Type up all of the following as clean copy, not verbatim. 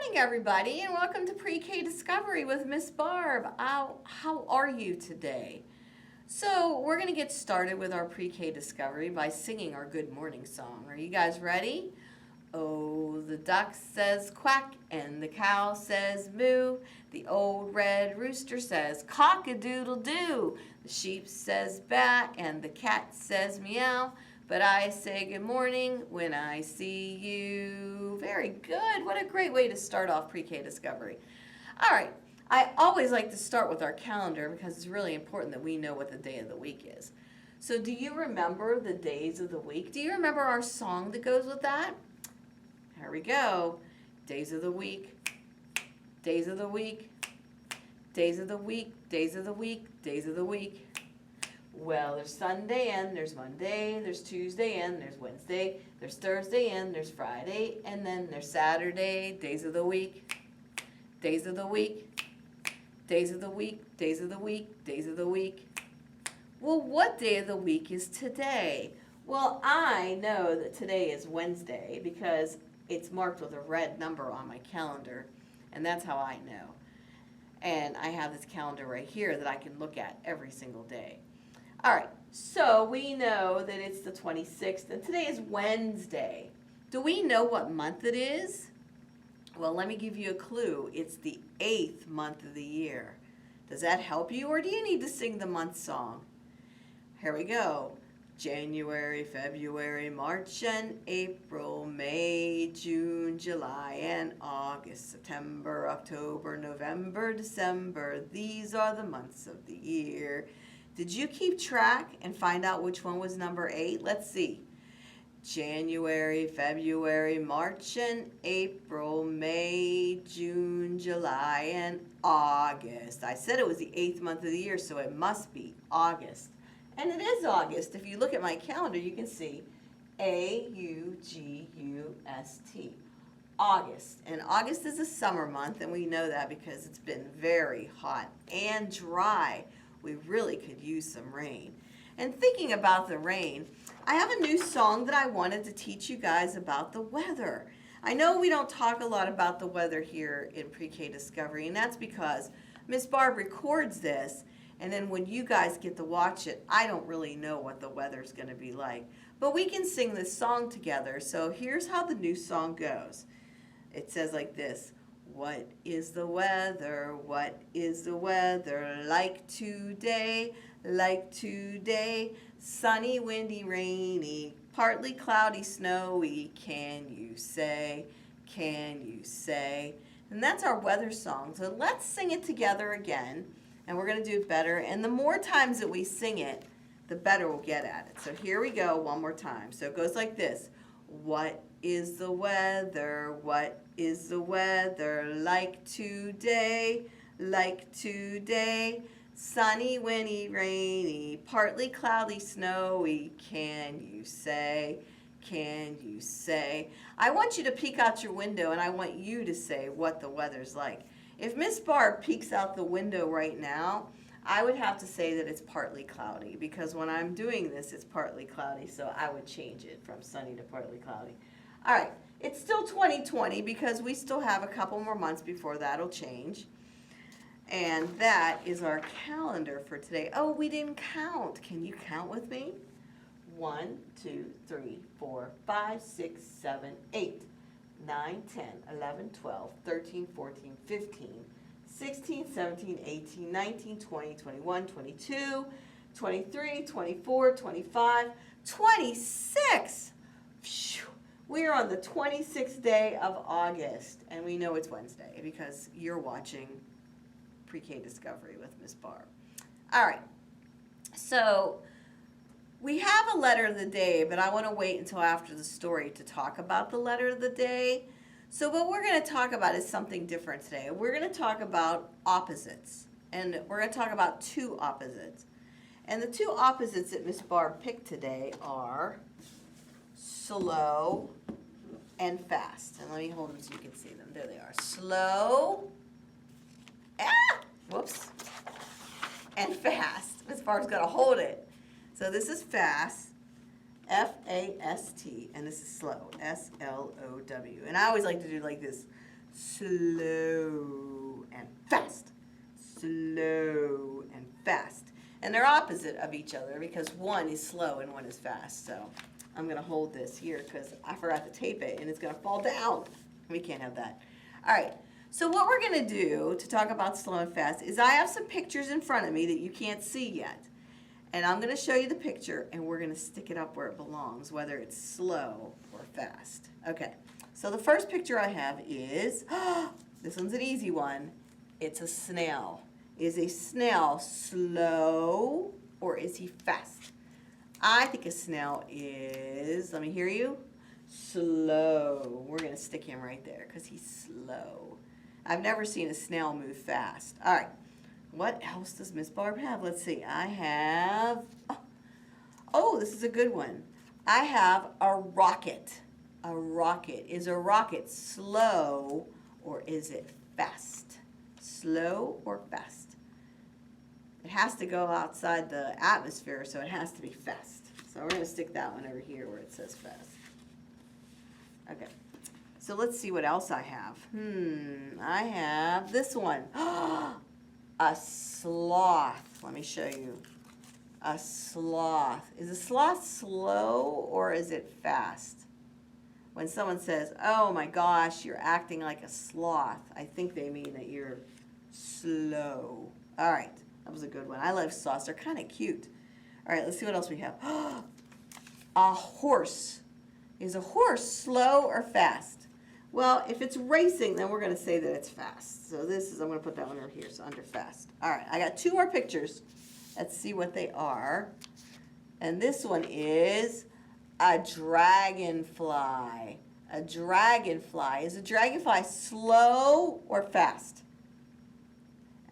morning, everybody, and welcome to Pre-K Discovery with Miss Barb. How are you today? So we're going to get started with our Pre-K Discovery by singing our good morning song. Are you guys ready? Oh, the duck says quack, and the cow says moo. The old red rooster says cock-a-doodle-doo. The sheep says bat, and the cat says meow. But I say good morning when I see you. Very good. What a great way to start off Pre-K Discovery. All right. I always like to start with our calendar because it's really important that we know what the day of the week is. So do you remember the days of the week? Do you remember our song that goes with that? Here we go. Days of the week. Days of the week. Days of the week. Days of the week. Days of the week. Well, there's Sunday and there's Monday, there's Tuesday and there's Wednesday, there's Thursday and there's Friday, and then there's Saturday, days of the week, days of the week, days of the week, days of the week, days of the week. Well, what day of the week is today? Well, I know that today is Wednesday because it's marked with a red number on my calendar, and that's how I know. And I have this calendar right here that I can look at every single day. All right, so we know that it's the 26th, and today is Wednesday. Do we know what month it is? Well, let me give you a clue. It's the 8th month of the year. Does that help you, or do you need to sing the month song? Here we go. January, February, March, and April, May, June, July, and August, September, October, November, December. These are the months of the year. Did you keep track and find out which one was number 8? Let's see. January, February, March, and April, May, June, July, and August. I said it was the 8th month of the year, so it must be August. And it is August. If you look at my calendar, you can see A-U-G-U-S-T. August. And August is a summer month, and we know that because it's been very hot and dry. We really could use some rain. And thinking about the rain, I have a new song that I wanted to teach you guys about the weather. I know we don't talk a lot about the weather here in Pre-K Discovery, and that's because Miss Barb records this, and then when you guys get to watch it, I don't really know what the weather's going to be like. But we can sing this song together, so here's how the new song goes. It says like this. What is the weather? What is the weather like today? Like today? Sunny, windy, rainy, partly cloudy, snowy. Can you say? Can you say? And that's our weather song. So let's sing it together again. And we're going to do it better. And the more times that we sing it, the better we'll get at it. So here we go one more time. So it goes like this. What is the weather? What is the weather like today? Like today? Sunny, windy, rainy, partly cloudy, snowy. Can you say? Can you say? I want you to peek out your window, and I want you to say what the weather's like. If Miss Barb peeks out the window right now, I would have to say that it's partly cloudy because when I'm doing this, it's partly cloudy, so I would change it from sunny to partly cloudy. All right, it's still 2020 because we still have a couple more months before that'll change. And that is our calendar for today. Oh, we didn't count. Can you count with me? 1, 2, 3, 4, 5, 6, 7, 8, 9, 10, 11, 12, 13, 14, 15, 16, 17, 18, 19, 20, 21, 22, 23, 24, 25, 26. Phew. We are on the 26th day of August, and we know it's Wednesday because you're watching Pre-K Discovery with Miss Barb. All right, so we have a letter of the day, but I want to wait until after the story to talk about the letter of the day. So what we're going to talk about is something different today. We're going to talk about opposites, and we're going to talk about two opposites. And the two opposites that Miss Barb picked today are slow and fast. And let me hold them so you can see them. There they are. Slow, whoops, and fast. Miss Barb's got to hold it. So this is fast, F-A-S-T, and this is slow, S-L-O-W. And I always like to do like this. slow and fast, slow and fast. And they're opposite of each other because one is slow and one is fast. So I'm going to hold this here because I forgot to tape it and it's going to fall down. We can't have that. All right. So what we're going to do to talk about slow and fast is I have some pictures in front of me that you can't see yet. And I'm going to show you the picture and we're going to stick it up where it belongs, whether it's slow or fast. Okay. So the first picture I have is, this one's an easy one. It's a snail. Is a snail slow or is he fast? I think a snail is, let me hear you, slow. We're going to stick him right there because he's slow. I've never seen a snail move fast. All right. What else does Miss Barb have? Let's see. I have, oh, this is a good one. I have a rocket. A rocket. Is a rocket slow or is it fast? Slow or fast? It has to go outside the atmosphere, so it has to be fast. So we're going to stick that one over here where it says fast. Okay. So let's see what else I have. I have this one. A sloth. Let me show you. A sloth. Is a sloth slow or is it fast? When someone says, oh my gosh, you're acting like a sloth, I think they mean that you're slow. All right. That was a good one. I love sloths. They're kind of cute. All right, let's see what else we have. A horse. Is a horse slow or fast? Well, if it's racing, then we're going to say that it's fast. So this is, I'm going to put that one over here, so under fast. All right, I got two more pictures. Let's see what they are. And this one is a dragonfly. A dragonfly. Is a dragonfly slow or fast?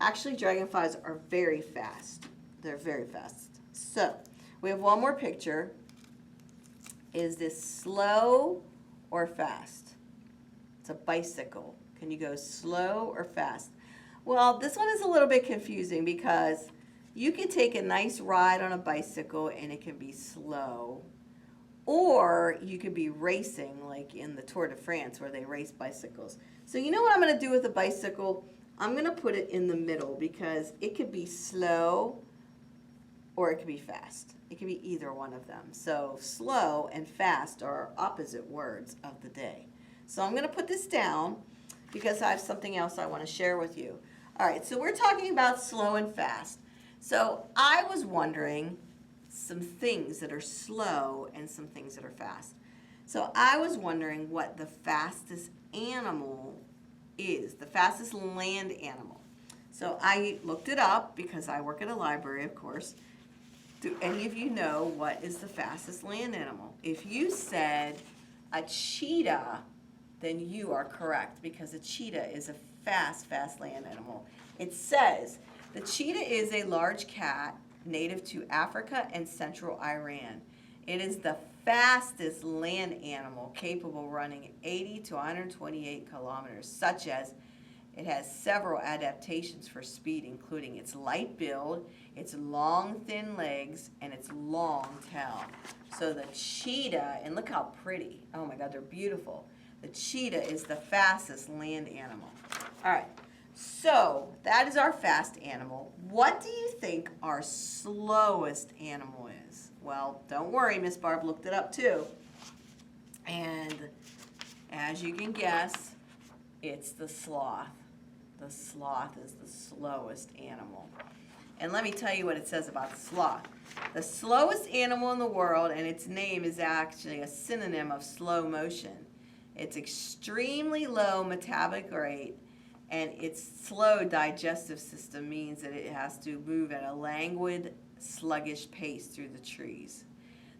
Actually, dragonflies are very fast. They're very fast. So, we have one more picture. Is this slow or fast? It's a bicycle. Can you go slow or fast? Well, this one is a little bit confusing because you can take a nice ride on a bicycle and it can be slow. Or you could be racing like in the Tour de France where they race bicycles. So you know what I'm going to do with a bicycle? I'm going to put it in the middle because it could be slow or it could be fast. It could be either one of them. So slow and fast are opposite words of the day. So I'm going to put this down because I have something else I want to share with you. All right, so we're talking about slow and fast. So I was wondering some things that are slow and some things that are fast. So I was wondering what the fastest animal is, the fastest land animal. So I looked it up because I work at a library, of course. Do any of you know what is the fastest land animal? If you said a cheetah, then you are correct because a cheetah is a fast land animal. It says the cheetah is a large cat native to Africa and central Iran. It is the fastest land animal capable of running 80 to 128 kilometers, such as it has several adaptations for speed, including its light build, its long, thin legs, and its long tail. So the cheetah, and look how pretty. Oh my God, they're beautiful. The cheetah is the fastest land animal. All right, so that is our fast animal. What do you think our slowest animal is? Well, don't worry, Miss Barb looked it up too. And as you can guess, it's the sloth. The sloth is the slowest animal. And let me tell you what it says about the sloth. The slowest animal in the world, and its name is actually a synonym of slow motion. Its extremely low metabolic rate and its slow digestive system means that it has to move at a languid, sluggish pace through the trees.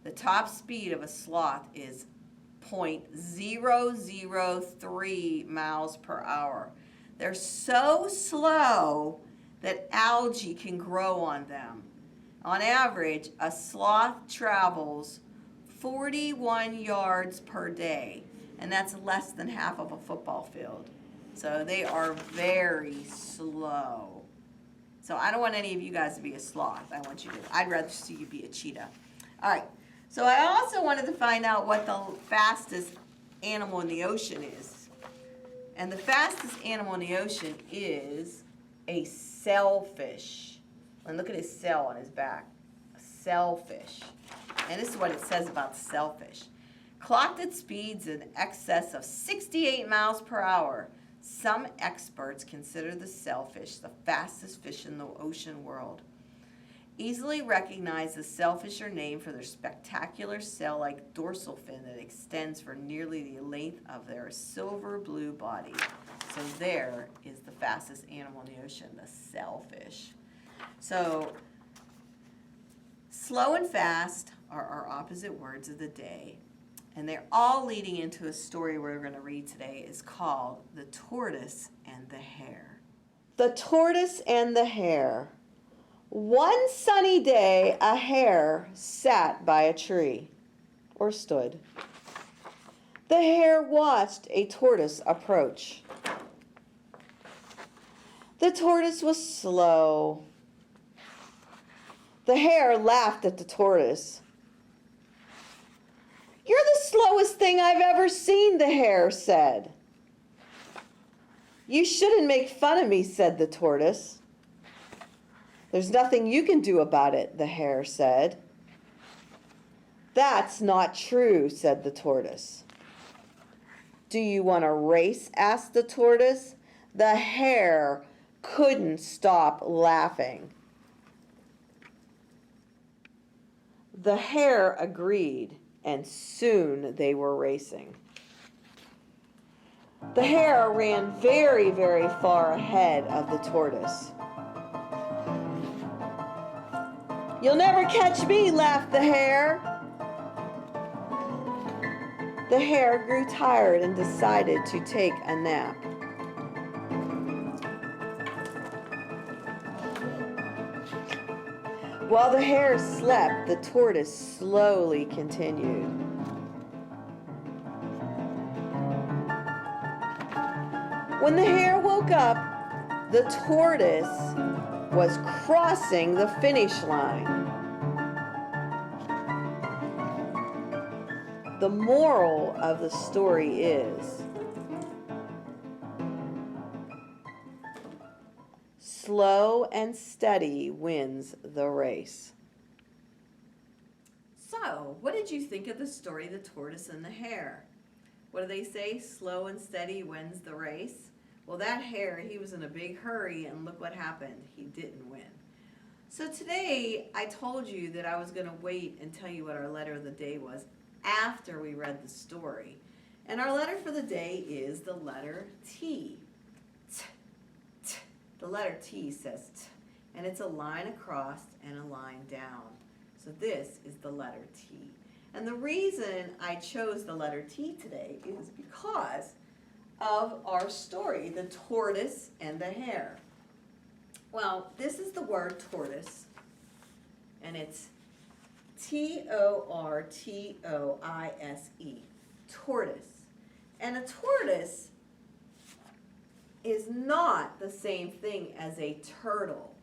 The top speed of a sloth is 0.003 miles per hour. They're so slow that algae can grow on them. On average, a sloth travels 41 yards per day, and that's less than half of a football field. So they are very slow. So I don't want any of you guys to be a sloth. I'd rather see you be a cheetah. All right. So I also wanted to find out what the fastest animal in the ocean is. And the fastest animal in the ocean is a sailfish. And look at his sail on his back. A sailfish. And this is what it says about sailfish. Clocked at speeds in excess of 68 miles per hour. Some experts consider the sailfish the fastest fish in the ocean world. Easily recognized, the sailfish are named for their spectacular sail-like dorsal fin that extends for nearly the length of their silver blue body. So there is the fastest animal in the ocean, the sailfish. So slow and fast are our opposite words of the day. And they're all leading into a story we're going to read today. It's called The Tortoise and the Hare. The Tortoise and the Hare. One sunny day, a hare sat by a tree, or stood. The hare watched a tortoise approach. The tortoise was slow. The hare laughed at the tortoise. "You're the slowest thing I've ever seen," the hare said. "You shouldn't make fun of me," said the tortoise. "There's nothing you can do about it," the hare said. "That's not true," said the tortoise. "Do you want a race?" asked the tortoise. The hare couldn't stop laughing. The hare agreed, and soon they were racing. The hare ran very, very far ahead of the tortoise. "You'll never catch me," laughed the hare. The hare grew tired and decided to take a nap. While the hare slept, the tortoise slowly continued. When the hare woke up, the tortoise was crossing the finish line. The moral of the story is, slow and steady wins the race. So, what did you think of the story, The Tortoise and the Hare? What do they say? Slow and steady wins the race. Well, that hare, he was in a big hurry, and look what happened. He didn't win. So today, I told you that I was going to wait and tell you what our letter of the day was after we read the story. And our letter for the day is the letter T. T, T. The letter T says T, and it's a line across and a line down. So this is the letter T. And the reason I chose the letter T today is because of our story, The Tortoise and the Hare. Well, this is the word tortoise, and it's Tortoise, tortoise. And a tortoise is not the same thing as a turtle,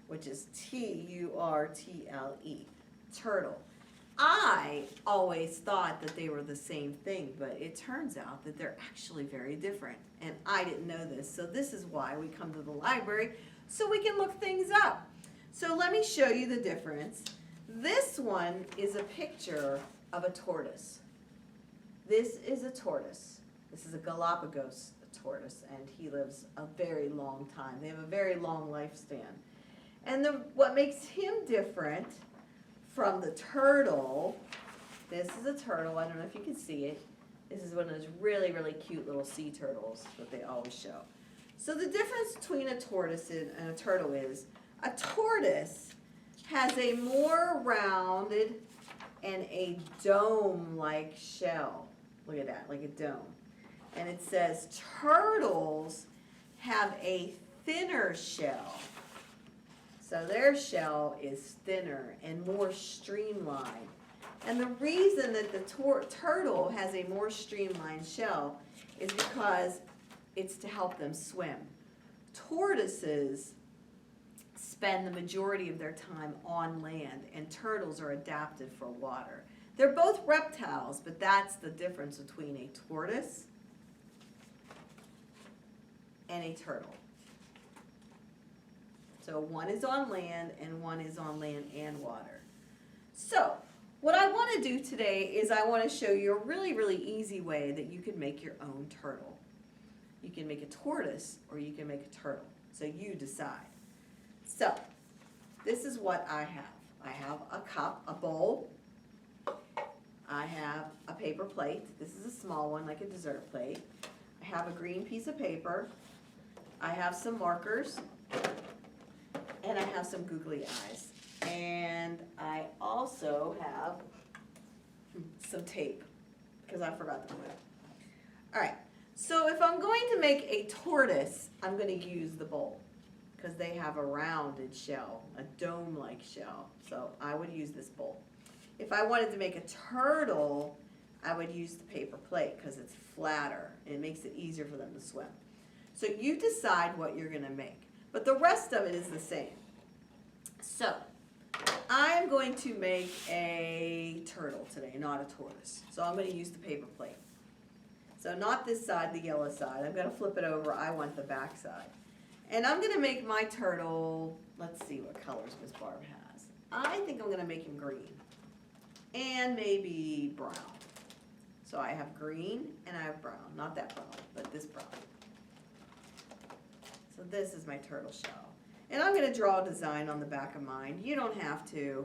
which is Turtle, turtle. I always thought that they were the same thing, but it turns out that they're actually very different, and I didn't know this. So this is why we come to the library, so we can look things up. So let me show you the difference. This one is a picture of a tortoise. This is a tortoise. This is a Galapagos tortoise, and he lives a very long time. They have a very long lifespan. And what makes him different from the turtle, this is a turtle. I don't know if you can see it. This is one of those really, really cute little sea turtles that they always show. So the difference between a tortoise and a turtle is a tortoise has a more rounded and a dome-like shell. Look at that, like a dome. And it says turtles have a thinner shell. So their shell is thinner and more streamlined. And the reason that the turtle has a more streamlined shell is because it's to help them swim. Tortoises spend the majority of their time on land, and turtles are adapted for water. They're both reptiles, but that's the difference between a tortoise and a turtle. So one is on land and one is on land and water. So what I want to do today is I want to show you a really, really easy way that you can make your own turtle. You can make a tortoise or you can make a turtle. So you decide. So this is what I have. I have a cup, a bowl. I have a paper plate. This is a small one, like a dessert plate. I have a green piece of paper. I have some markers. And I have some googly eyes. And I also have some tape, because I forgot to put it. All right, so if I'm going to make a tortoise, I'm going to use the bowl, because they have a rounded shell, a dome-like shell. So I would use this bowl. If I wanted to make a turtle, I would use the paper plate, because it's flatter, and it makes it easier for them to swim. So you decide what you're going to make. But the rest of it is the same. So I'm going to make a turtle today, not a tortoise. So I'm going to use the paper plate. So not this side, the yellow side. I'm going to flip it over. I want the back side. And I'm going to make my turtle, let's see what colors Miss Barb has. I think I'm going to make him green and maybe brown. So I have green and I have brown. Not that brown, but this brown. So this is my turtle shell. And I'm going to draw a design on the back of mine. You don't have to.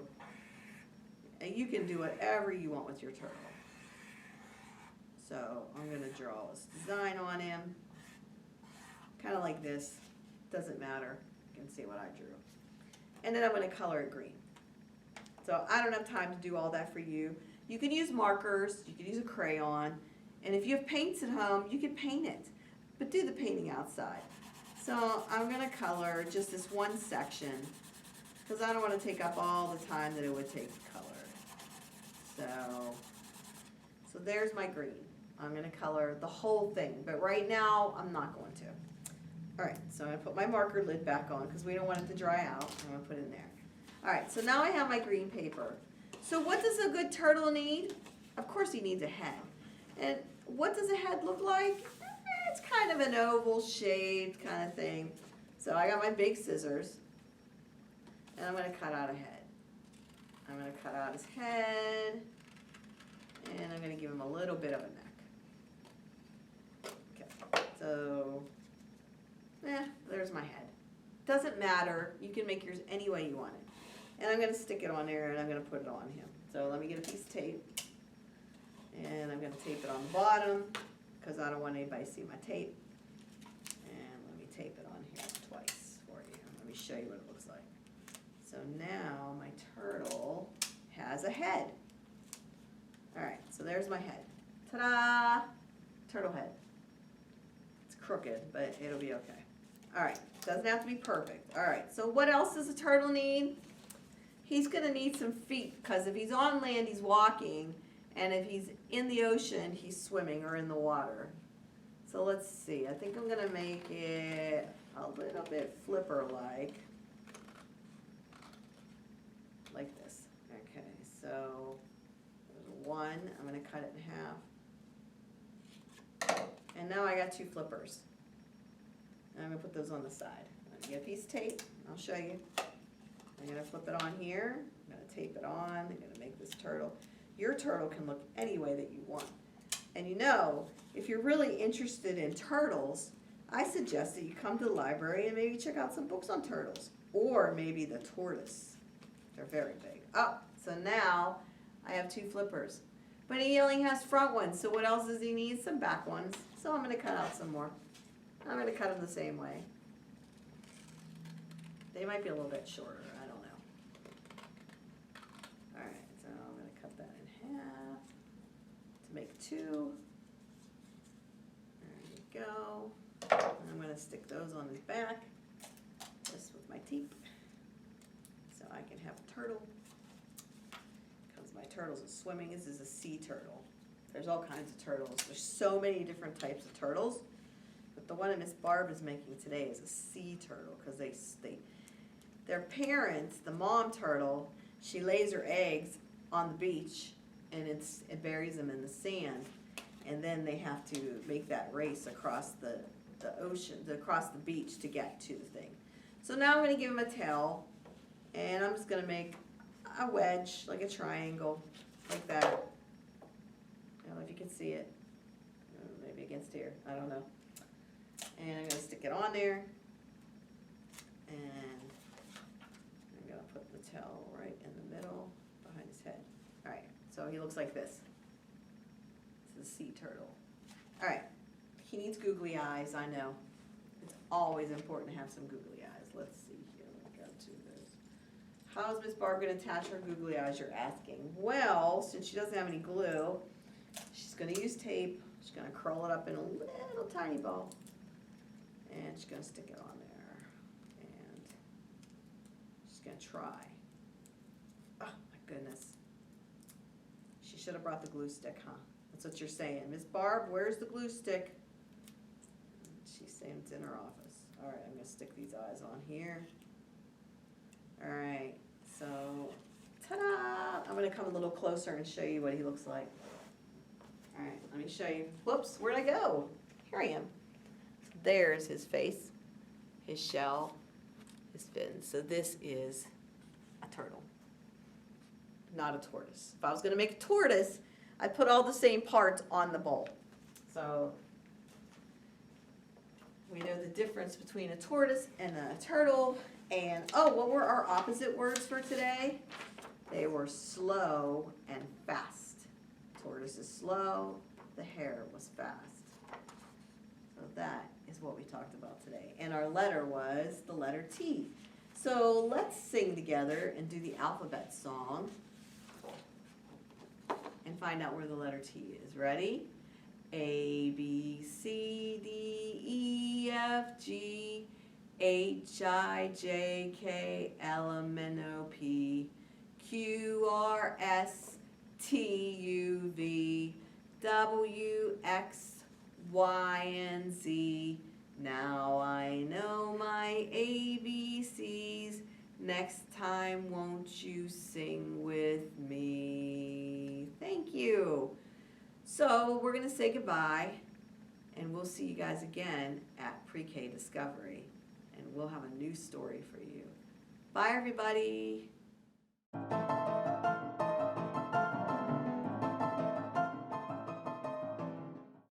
You can do whatever you want with your turtle. So I'm going to draw this design on him. Kind of like this. Doesn't matter. You can see what I drew. And then I'm going to color it green. So I don't have time to do all that for you. You can use markers. You can use a crayon. And if you have paints at home, you can paint it. But do the painting outside. So I'm going to color just this one section because I don't want to take up all the time that it would take to color. So there's my green. I'm going to color the whole thing, but right now I'm not going to. All right, so I'm going to put my marker lid back on because we don't want it to dry out. I'm going to put it in there. All right, so now I have my green paper. So what does a good turtle need? Of course he needs a head. And what does a head look like? It's kind of an oval shaped kind of thing. So I got my big scissors and I'm going to cut out a head. I'm going to cut out his head and I'm going to give him a little bit of a neck. Okay, so there's my head. Doesn't matter. You can make yours any way you want it. And I'm going to stick it on there and I'm going to put it on him. So let me get a piece of tape and I'm going to tape it on the bottom, because I don't want anybody to see my tape. And let me tape it on here twice for you. Let me show you what it looks like. So now my turtle has a head. All right, so there's my head. Ta-da! Turtle head. It's crooked, but it'll be okay. All right, doesn't have to be perfect. All right, so what else does a turtle need? He's going to need some feet, because if he's on land, he's walking. And if he's in the ocean, he's swimming or in the water. So let's see. I think I'm going to make it a little bit flipper-like. Like this. Okay, so there's one. I'm going to cut it in half. And now I got two flippers. And I'm going to put those on the side. I'm going to get a piece of tape. I'll show you. I'm going to flip it on here. I'm going to tape it on. I'm going to make this turtle. Your turtle can look any way that you want. And you know, if you're really interested in turtles, I suggest that you come to the library and maybe check out some books on turtles. Or maybe the tortoise. They're very big. Oh, so now I have two flippers. But he only has front ones, so what else does he need? Some back ones. So I'm going to cut out some more. I'm going to cut them the same way. They might be a little bit shorter. I don't know. All right, so I'm going to cut that in half to make two. There you go. And I'm going to stick those on his back, just with my teeth, so I can have a turtle. Because my turtles are swimming. This is a sea turtle. There's all kinds of turtles. There's so many different types of turtles. But the one that Miss Barb is making today is a sea turtle, because their parents, the mom turtle, she lays her eggs on the beach and it buries them in the sand, and then they have to make that race across the the ocean, across the beach to get to the thing. So now I'm going to give him a tail, and I'm just going to make a wedge, like a triangle, like that. I don't know if you can see it. Maybe against here, I don't know. And I'm going to stick it on there, and I'm going to put the tail right in the middle behind his head. All right, so he looks like this. This is a sea turtle. All right, he needs googly eyes, I know. It's always important to have some googly eyes. Let's see here, let me go to this. How's Miss Barb going to attach her googly eyes, you're asking? Well, since she doesn't have any glue, she's going to use tape. She's going to curl it up in a little tiny ball. And she's going to stick it on there. And she's going to try. Oh, my goodness. She should have brought the glue stick, huh? That's what you're saying. Miss Barb, where's the glue stick? She's saying it's in her office. All right, I'm going to stick these eyes on here. All right, so, ta-da! I'm going to come a little closer and show you what he looks like. All right, let me show you. Whoops, where'd I go? Here I am. There's his face, his shell, his fins. So this is a turtle, not a tortoise. If I was going to make a tortoise, I'd put all the same parts on the bowl. So we know the difference between a tortoise and a turtle. And, oh, what were our opposite words for today? They were slow and fast. Tortoise is slow, the hare was fast. So that is what we talked about today. And our letter was the letter T. So let's sing together and do the alphabet song and find out where the letter T is. Ready? A, B, C, D, E, F, G, H, I, J, K, L, M, N, O, P, Q, R, S, T, U, V, W, X, Y, and Z. Now I know my ABCs. Next time, won't you sing with me? Thank you. So we're going to say goodbye, and we'll see you guys again at Pre-K Discovery, and we'll have a new story for you. Bye, everybody.